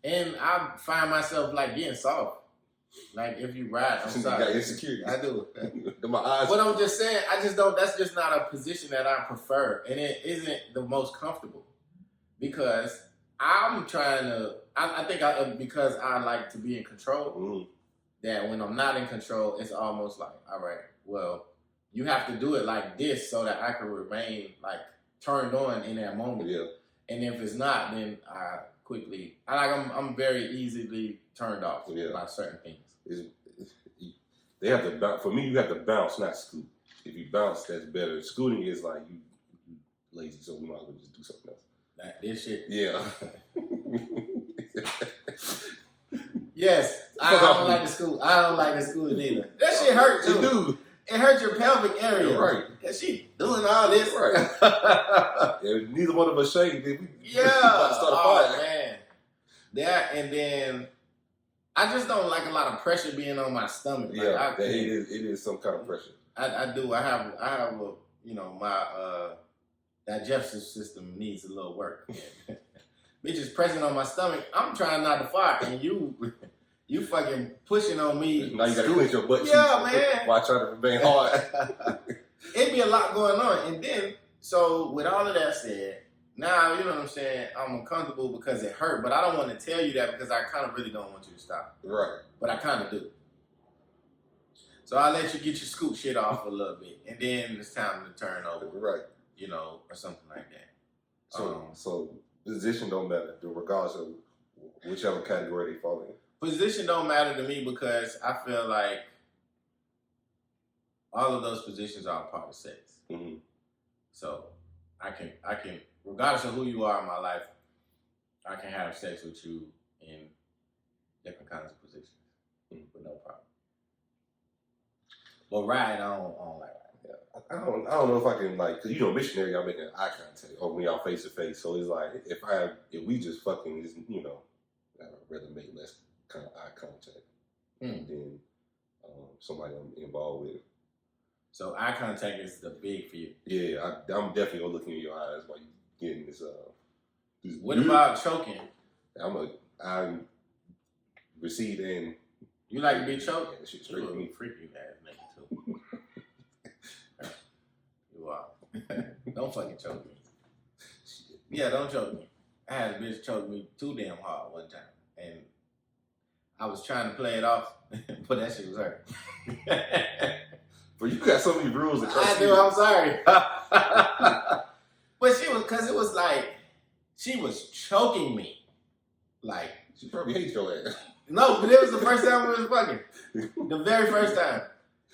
And I find myself like getting soft. Like if you ride, I'm sorry. You got insecurity. I do. My eyes. But I'm just saying, I just don't. That's just not a position that I prefer, and it isn't the most comfortable because I'm trying to. I think because I like to be in control. Mm-hmm. That when I'm not in control, it's almost like, all right, well, you have to do it like this so that I can remain like turned on in that moment. Yeah. And if it's not, then I'm very easily turned off by certain things. They have to bounce. For me, you have to bounce, not scoot. If you bounce, that's better. Scooting is like you lazy, so we might as well just do something else. Like this shit. Yeah. Yes, I don't like the scoot. I don't like the scooting either. That shit hurt too. Dude. It hurts your pelvic area. Right. Cause she doing all this. Right. Yeah, neither one of us shake. Yeah. Oh man. That and then I just don't like a lot of pressure being on my stomach. Yeah, it is some kind of pressure. I do. I have a my digestive system needs a little work. Bitches pressing on my stomach. I'm trying not to fart, and you fucking pushing on me. Now you gotta clench your butt. Yeah, man. While trying to remain hard. It'd be a lot going on, and then so with all of that said, now you know what I'm saying. I'm uncomfortable because it hurt, but I don't want to tell you that because I kind of really don't want you to stop. Right. But I kind of do. So I'll let you get your scoot shit off a little bit, and then it's time to turn over. Right. Or something like that. So position don't matter, regardless of whichever category they fall in. Position don't matter to me because I feel like all of those positions are a part of sex. Mm-hmm. So I can, regardless of who you are in my life, I can have sex with you in different kinds of positions with no problem. But ride, I don't like ride. I don't know if I can because missionary, I'm making eye contact or when y'all face to face. So it's like if we just fucking I'd rather make less kind of eye contact than somebody I'm involved with. So eye contact is the big for you. Yeah, I'm definitely gonna look in your eyes while you getting this. What about choking? I'm recede and you like to be choked? Yeah, shit straight to me. Freaky ass nigga too. You are. Don't fucking choke me. Yeah, don't choke me. I had a bitch choke me too damn hard one time, and I was trying to play it off, but that shit was hurt. But you got so many rules. I do. I'm sorry. But because it was like she was choking me, like she probably hates your ass. No, but it was the first time we was fucking, the very first time,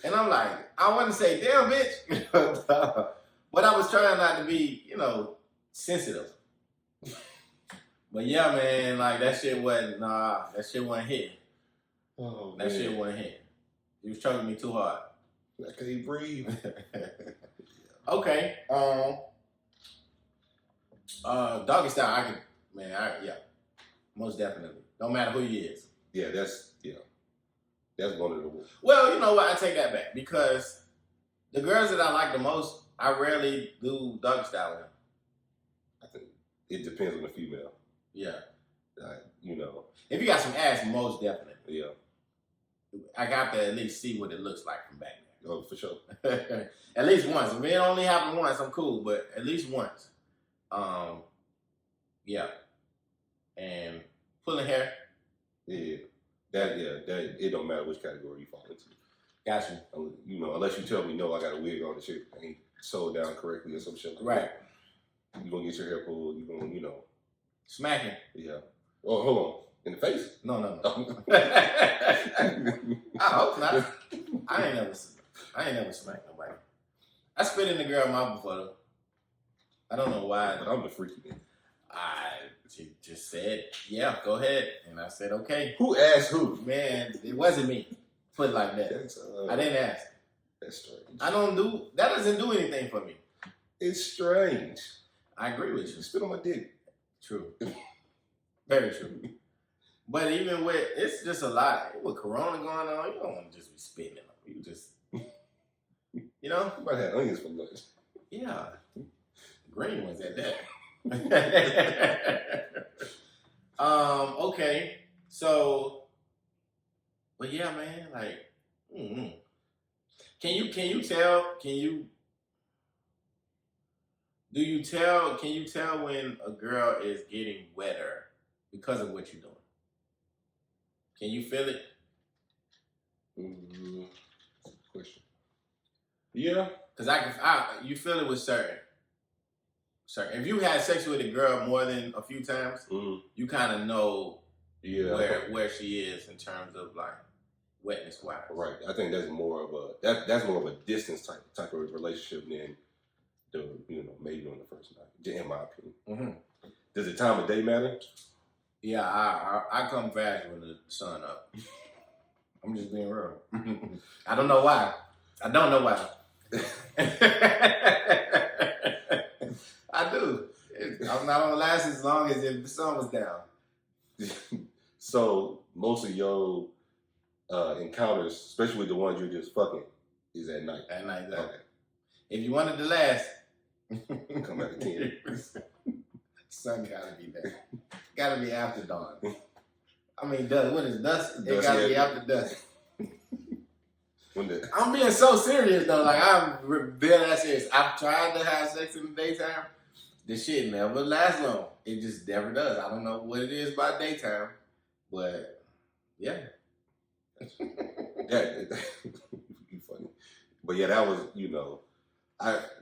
and I'm like, I want to say, damn bitch, but I was trying not to be, sensitive. But yeah, man, like that shit wasn't hitting. Oh, that shit wasn't hitting. You was choking me too hard. I can't breathe. Okay. Doggy style, I can, man, most definitely. Don't matter who he is. Yeah, that's one of the. Well, you know what? I take that back because the girls that I like the most, I rarely do doggy style with. I think it depends on the female. Yeah. You know. If you got some ass, most definitely. Yeah. I got to at least see what it looks like from back there. Oh, for sure. At least once. If it only happened once, I'm cool, but at least once. Yeah. And pulling hair. Yeah. That it don't matter which category you fall into. Gotcha. You know, unless you tell me no, I got a wig on and shit, I ain't sewed down correctly or some shit like right. that. You gonna get your hair pulled, you gonna, you know. Smacking. Yeah. Oh, hold on. In the face? No. I hope not. I ain't never smacked nobody. I spit in the girl mouth before though. I don't know why. But I'm the freaky man. She just said, yeah, go ahead. And I said, okay. Who asked who? Man, it wasn't me. Put it like that. I didn't ask. That's strange. That doesn't do anything for me. It's strange. I agree with you. Spit on my dick. True. Very true. But even with, it's just a lot. With Corona going on, you don't want to just be spitting it. You just, you know? You might have onions for lunch. Yeah. Green ones at that. Okay. So, but yeah, man, like, can you tell when a girl is getting wetter because of what you're doing? Can you feel it? Question. Yeah. Because you feel it with certain. If you had sex with a girl more than a few times, you kind of know where she is in terms of like wetness wise. Right. I think that's more of a distance type of relationship than maybe on the first night. In my opinion. Mm-hmm. Does the time of day matter? Yeah, I come fast when the sun up. I'm just being real. I don't know why. I do. I'm not gonna last as long as if the sun was down. So most of your encounters, especially the ones you're just fucking, is at night. At night, though. Okay. If you wanted to last, come at 10. Sun gotta be there. Gotta be after dawn. I mean, what is dusk? It gotta be after dusk. I'm being so serious though. Like I'm dead ass serious. I've tried to have sex in the daytime. This shit never lasts long. It just never does. I don't know what it is about daytime, but yeah. Yeah, funny. But yeah, that was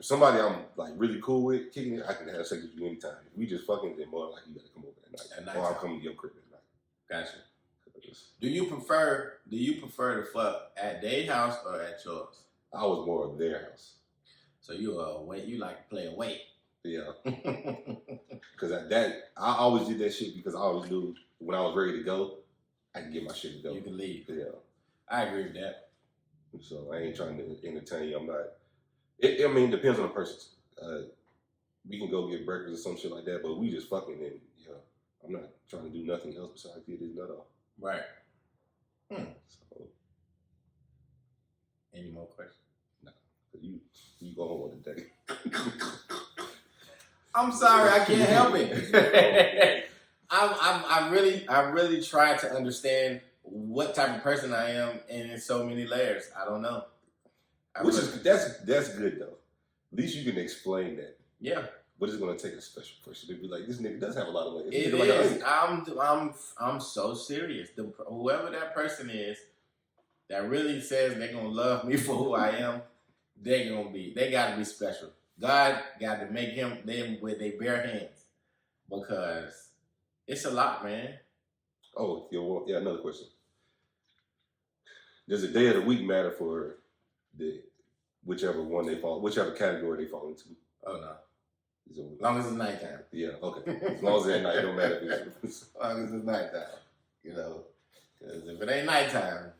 somebody I'm like really cool with kicking it. I can have sex with you anytime. If we just fucking, then more like you gotta come over at night, or I'll come to your crib at night. Gotcha. Do you prefer to fuck at their house or at yours? I was more of their house. So you like to play a wait. Yeah. Because I always did that shit because I always knew when I was ready to go, I can get my shit to go. You can leave. Yeah. I agree with that. So I ain't trying to entertain you. I'm not. It depends on the person. We can go get breakfast or some shit like that, but we just fucking and I'm not trying to do nothing else besides get this nut off. Right. So, any more questions? No. You go home with the day. I'm sorry, I can't help it. I really try to understand what type of person I am, and in so many layers. I don't know. That's good though. At least you can explain that. Yeah. But it's gonna take a special person to be like, this nigga does have a lot of layers. It is. I'm so serious. Whoever that person is that really says they're gonna love me for who I am, they gotta be special. God got to make them with their bare hands because it's a lot, man. Oh, yeah. Another question. Does the day of the week matter for whichever category they fall into? Oh no. As long as it's nighttime. Yeah, okay. As long as it's at night, it don't matter. As long as it's nighttime, because if it ain't nighttime,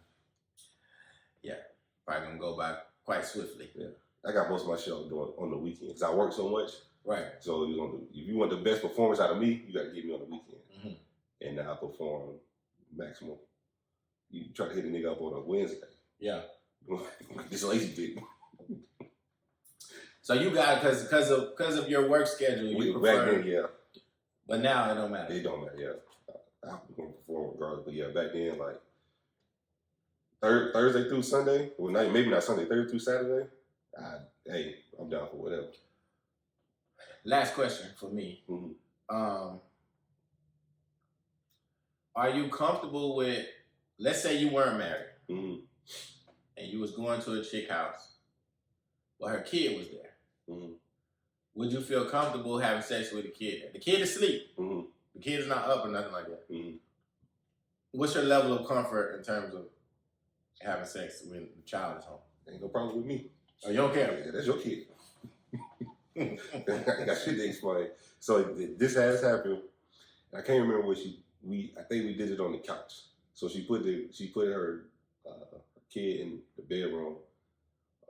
Probably gonna go by quite swiftly. Yeah. I got most of my shit on the weekend because I work so much. Right. So if you want the best performance out of me, you got to get me on the weekend. Mm-hmm. And I perform maximum. You try to hit a nigga up on a Wednesday. Yeah. This lazy dick. So you got because of your work schedule, you prefer. Back then, yeah. But now it don't matter. It don't matter, yeah. I'm gonna perform regardless. But yeah, back then, like Thursday through Sunday, well, maybe not Sunday, Thursday through Saturday. Hey, I'm down for whatever. Last question for me. Mm-hmm. Are you comfortable with? Let's say you weren't married, mm-hmm. and you was going to a chick house, but her kid was there. Mm-hmm. Would you feel comfortable having sex with the kid? The kid is asleep. Mm-hmm. The kid is not up or nothing like that. Mm-hmm. What's your level of comfort in terms of having sex when the child is home? Ain't no problem with me. Oh, you don't care? Yeah, that's your kid. I got shit to explain. So this has happened. I can't remember what I think we did it on the couch. So she put her kid in the bedroom.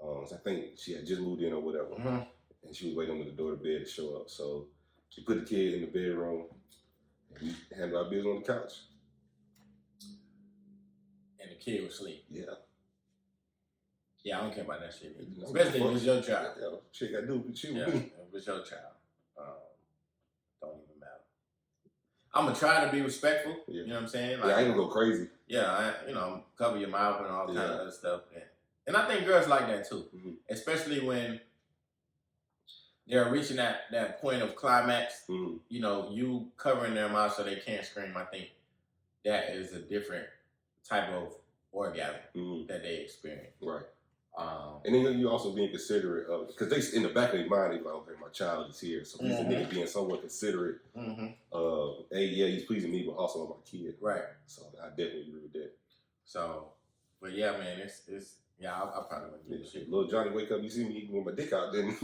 So I think she had just moved in or whatever. Mm-hmm. And she was waiting on the door to bed to show up. So she put the kid in the bedroom and we handled our business on the couch. And the kid was asleep. Yeah. Yeah, I don't care about that shit. Especially if it's your child. Yeah, shit got to do with you. Yeah, if it's your child. Don't even matter. I'm going to try to be respectful. Yeah. You know what I'm saying? Like, I ain't going to go crazy. Yeah, cover your mouth and all kind of other stuff. And I think girls like that too. Mm-hmm. Especially when they're reaching that point of climax. Mm-hmm. You covering their mouth so they can't scream. I think that is a different type of orgasm that they experience. Right. And then you also being considerate of, because they in the back of their mind, they like, okay, my child is here. So he's a nigga being somewhat considerate of, hey, yeah, he's pleasing me, but also of my kid. Right. So I definitely agree with that. So, but yeah, man, it's I probably wouldn't do shit. Little Johnny, wake up, you see me with my dick out, then.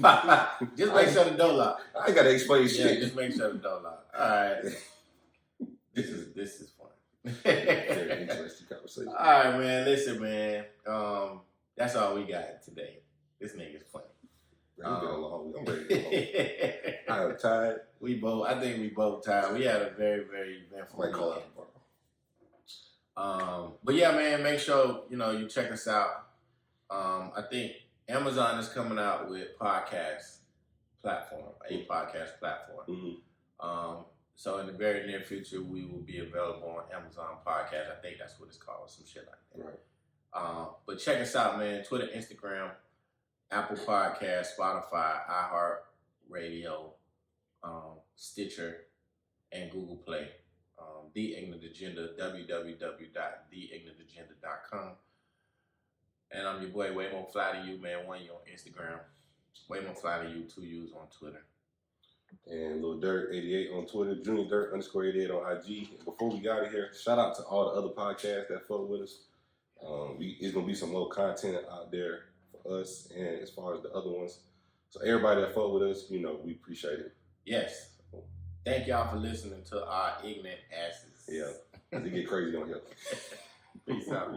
Just make sure the door locked. I ain't got to explain shit. Yeah, just make sure the door locked. All right. This is fun. Very interesting conversation. All right, man. Listen, man. That's all we got today. This nigga's funny. It's been a long week. I'm ready to go home. I'm tired. I think we both tired. We had a very, very eventful weekend. But yeah, man, make sure you check us out. I think Amazon is coming out with a podcast platform. Mm-hmm. So in the very near future, we will be available on Amazon Podcast. I think that's what it's called, some shit like that. Right. But check us out, man. Twitter, Instagram, Apple Podcast, Spotify, iHeartRadio, Stitcher, and Google Play. The Ignant Agenda, www.theignantagenda.com. And I'm your boy, Way More Fly to You, man. 1 year on Instagram. Way More Fly to You, 2 U's on Twitter. And Lil Dirt88 on Twitter, Junior Dirt _88 on IG. And before we got out of here, shout out to all the other podcasts that fuck with us. It's gonna be some more content out there for us, and as far as the other ones. So everybody that fuck with us, we appreciate it. Yes. Thank y'all for listening to our ignorant asses. Yeah, it get crazy on here. Peace out.